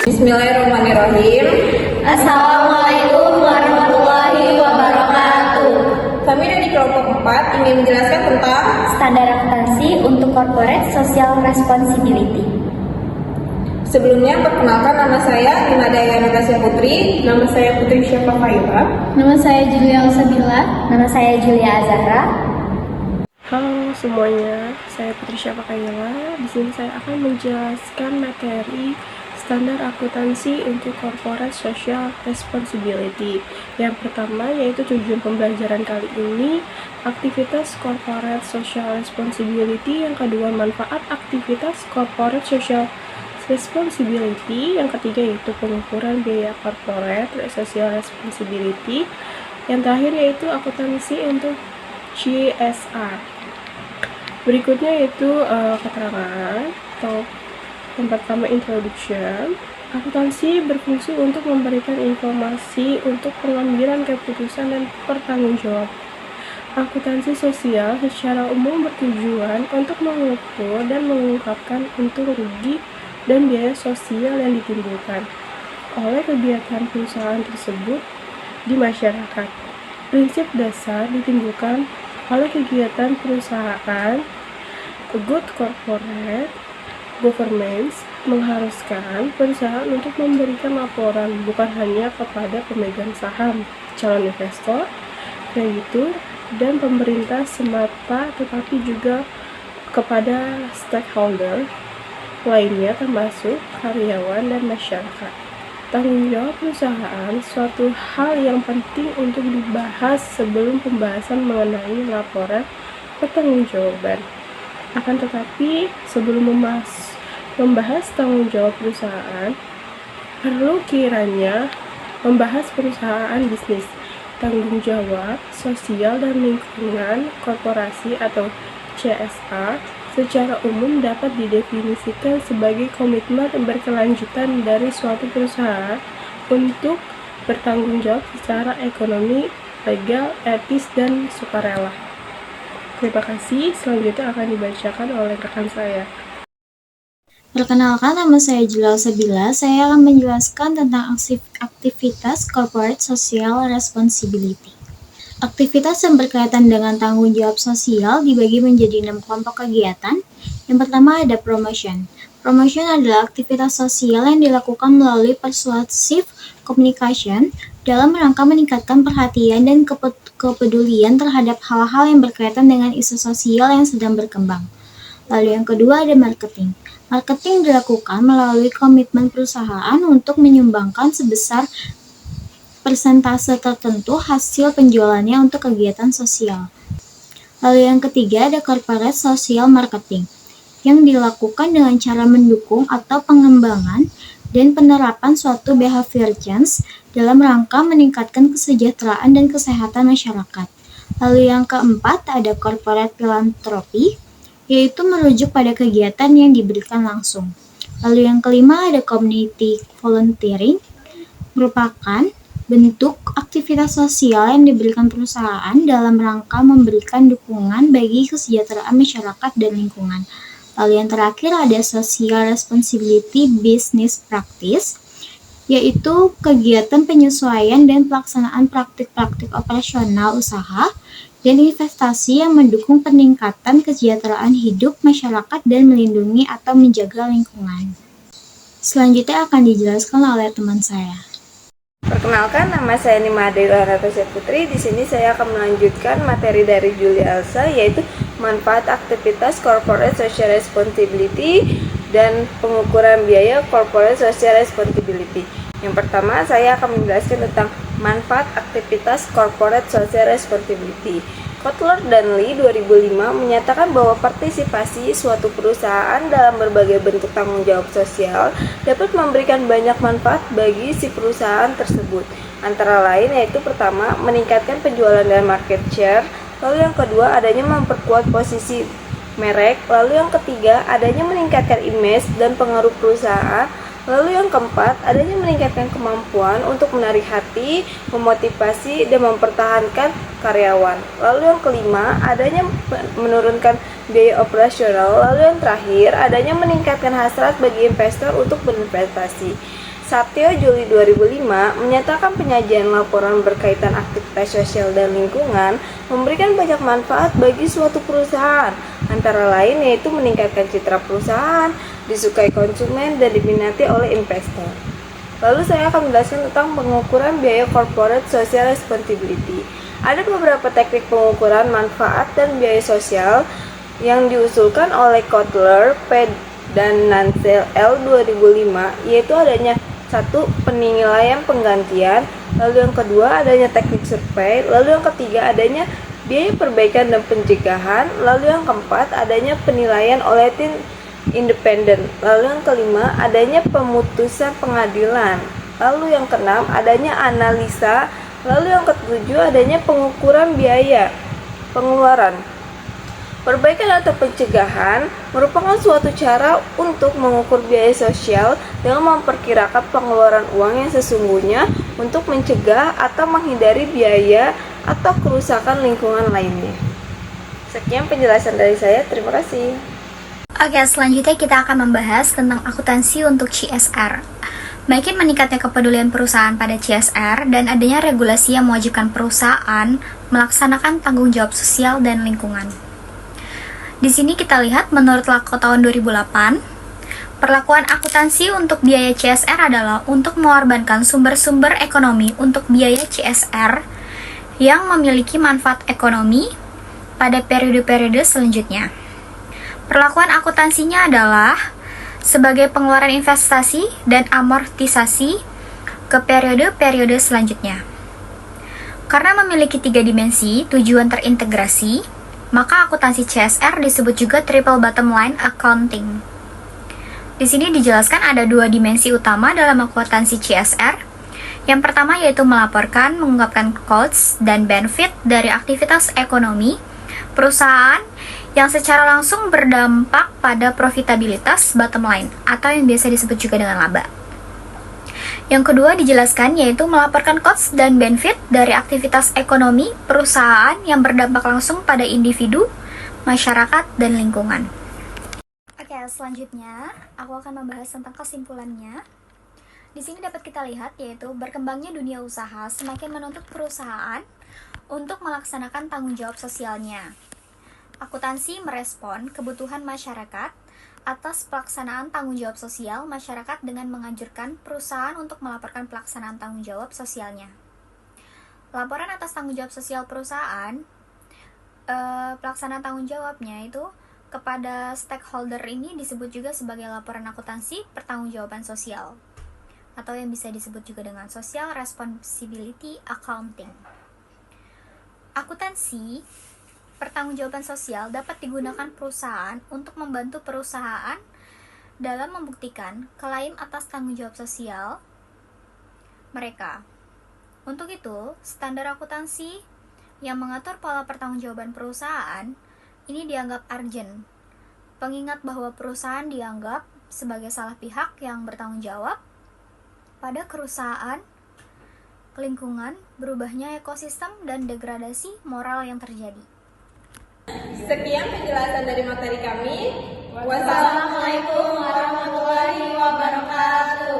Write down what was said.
Bismillahirrahmanirrahim. Assalamualaikum warahmatullahi wabarakatuh. Kami dari kelompok 4 ingin menjelaskan tentang Standar akuntansi untuk corporate social responsibility. sebelumnya perkenalkan nama saya Imada Natasha Putri. Nama saya Putri Syafa Faira. Nama saya Julia Alsabila. Nama saya Julia Azahra. Halo semuanya, saya Putri Syafa Faira. Di sini saya akan menjelaskan materi standar akuntansi untuk corporate social responsibility. Yang pertama yaitu tujuan pembelajaran kali ini, aktivitas corporate social responsibility. Yang kedua, manfaat aktivitas corporate social responsibility. Yang ketiga yaitu pengukuran biaya corporate social responsibility. Yang terakhir yaitu akuntansi untuk CSR. Berikutnya yaitu keterangan atau yang pertama, introduction. Akuntansi berfungsi untuk memberikan informasi untuk pengambilan keputusan dan pertanggungjawab. Akuntansi sosial secara umum bertujuan untuk mengukur dan mengungkapkan untung rugi dan biaya sosial yang ditimbulkan oleh kegiatan perusahaan tersebut di masyarakat. Prinsip dasar ditimbulkan oleh kegiatan perusahaan. Good corporate governance mengharuskan perusahaan untuk memberikan laporan bukan hanya kepada pemegang saham, calon investor, kreditur, dan pemerintah semata, tetapi juga kepada stakeholder lainnya termasuk karyawan dan masyarakat. Tanggung jawab perusahaan suatu hal yang penting untuk dibahas sebelum pembahasan mengenai laporan pertanggungjawaban. Akan tetapi, sebelum membahas tanggung jawab perusahaan, perlu kiranya membahas perusahaan bisnis, tanggung jawab sosial dan lingkungan korporasi atau CSR secara umum dapat didefinisikan sebagai komitmen berkelanjutan dari suatu perusahaan untuk bertanggung jawab secara ekonomi, legal, etis, dan sukarela. Terima kasih. Selanjutnya akan dibacakan oleh rekan saya. Perkenalkan, nama saya Julia Alsabila. Saya akan menjelaskan tentang aktivitas corporate social responsibility. Aktivitas yang berkaitan dengan tanggung jawab sosial dibagi menjadi 6 kelompok kegiatan. Yang pertama ada promotion. Promotion adalah aktivitas sosial yang dilakukan melalui persuasive communication dalam rangka meningkatkan perhatian dan kepedulian terhadap hal-hal yang berkaitan dengan isu sosial yang sedang berkembang. Lalu yang kedua ada marketing. Marketing dilakukan melalui komitmen perusahaan untuk menyumbangkan sebesar persentase tertentu hasil penjualannya untuk kegiatan sosial. Lalu yang ketiga ada corporate social marketing, yang dilakukan dengan cara mendukung atau pengembangan dan penerapan suatu behavior change dalam rangka meningkatkan kesejahteraan dan kesehatan masyarakat. Lalu yang keempat ada corporate philanthropy, yaitu merujuk pada kegiatan yang diberikan langsung. Lalu yang kelima ada community volunteering, merupakan bentuk aktivitas sosial yang diberikan perusahaan dalam rangka memberikan dukungan bagi kesejahteraan masyarakat dan lingkungan. Lalu yang terakhir ada social responsibility business practice, yaitu kegiatan penyesuaian dan pelaksanaan praktik-praktik operasional usaha dan investasi yang mendukung peningkatan kesejahteraan hidup masyarakat dan melindungi atau menjaga lingkungan. Selanjutnya akan dijelaskan oleh teman saya. Perkenalkan, nama saya Imada Natasha Putri. Di sini saya akan melanjutkan materi dari Julia Elsa, yaitu manfaat aktivitas corporate social responsibility dan pengukuran biaya corporate social responsibility. Yang pertama, saya akan menjelaskan tentang manfaat aktivitas corporate social responsibility. Kotler dan Lee 2005 menyatakan bahwa partisipasi suatu perusahaan dalam berbagai bentuk tanggung jawab sosial dapat memberikan banyak manfaat bagi si perusahaan tersebut. Antara lain yaitu pertama, meningkatkan penjualan dan market share, lalu yang kedua adanya memperkuat posisi merek, lalu yang ketiga adanya meningkatkan image dan pengaruh perusahaan, lalu yang keempat adanya meningkatkan kemampuan untuk menarik hati, memotivasi, dan mempertahankan karyawan. Lalu yang kelima adanya menurunkan biaya operasional, lalu yang terakhir adanya meningkatkan hasrat bagi investor untuk berinvestasi. Satyo Juli 2005 menyatakan penyajian laporan berkaitan aktivitas sosial dan lingkungan memberikan banyak manfaat bagi suatu perusahaan, antara lain yaitu meningkatkan citra perusahaan, disukai konsumen, dan diminati oleh investor. Lalu saya akan menjelaskan tentang pengukuran biaya corporate social responsibility. Ada beberapa teknik pengukuran manfaat dan biaya sosial yang diusulkan oleh Kotler, P. dan Nansel L. 2005, yaitu adanya satu, penilaian penggantian, lalu yang kedua adanya teknik survei, lalu yang ketiga adanya biaya perbaikan dan pencegahan, lalu yang keempat adanya penilaian oleh tim independen, lalu yang kelima adanya pemutusan pengadilan, lalu yang keenam adanya analisa, lalu yang ketujuh adanya pengukuran biaya pengeluaran. Perbaikan atau pencegahan merupakan suatu cara untuk mengukur biaya sosial dengan memperkirakan pengeluaran uang yang sesungguhnya untuk mencegah atau menghindari biaya atau kerusakan lingkungan lainnya. Sekian penjelasan dari saya, terima kasih. Oke, selanjutnya kita akan membahas tentang akuntansi untuk CSR. Makin meningkatnya kepedulian perusahaan pada CSR dan adanya regulasi yang mewajibkan perusahaan melaksanakan tanggung jawab sosial dan lingkungan. Di sini kita lihat menurut Lako tahun 2008, perlakuan akuntansi untuk biaya CSR adalah untuk mengorbankan sumber-sumber ekonomi untuk biaya CSR yang memiliki manfaat ekonomi pada periode-periode selanjutnya. Perlakuan akuntansinya adalah sebagai pengeluaran investasi dan amortisasi ke periode-periode selanjutnya. Karena memiliki 3 dimensi tujuan terintegrasi, maka akuntansi CSR disebut juga triple bottom line accounting. Di sini dijelaskan ada 2 dimensi utama dalam akuntansi CSR. Yang pertama yaitu melaporkan, mengungkapkan costs dan benefit dari aktivitas ekonomi perusahaan yang secara langsung berdampak pada profitabilitas bottom line atau yang biasa disebut juga dengan laba. Yang kedua dijelaskan yaitu melaporkan cost dan benefit dari aktivitas ekonomi perusahaan yang berdampak langsung pada individu, masyarakat, dan lingkungan. Oke, selanjutnya aku akan membahas tentang kesimpulannya. Di sini dapat kita lihat yaitu berkembangnya dunia usaha semakin menuntut perusahaan untuk melaksanakan tanggung jawab sosialnya. Akuntansi merespon kebutuhan masyarakat atas pelaksanaan tanggung jawab sosial masyarakat dengan menganjurkan perusahaan untuk melaporkan pelaksanaan tanggung jawab sosialnya. Laporan atas tanggung jawab sosial perusahaan, pelaksanaan tanggung jawabnya itu kepada stakeholder ini disebut juga sebagai laporan akuntansi pertanggungjawaban sosial, atau yang bisa disebut juga dengan social responsibility accounting. Akuntansi pertanggungjawaban sosial dapat digunakan perusahaan untuk membantu perusahaan dalam membuktikan klaim atas tanggung jawab sosial mereka. Untuk itu, standar akuntansi yang mengatur pola pertanggungjawaban perusahaan ini dianggap urgent, pengingat bahwa perusahaan dianggap sebagai salah pihak yang bertanggung jawab pada kerusakan lingkungan, berubahnya ekosistem, dan degradasi moral yang terjadi. Sekian penjelasan dari materi kami. Wassalamualaikum warahmatullahi wabarakatuh.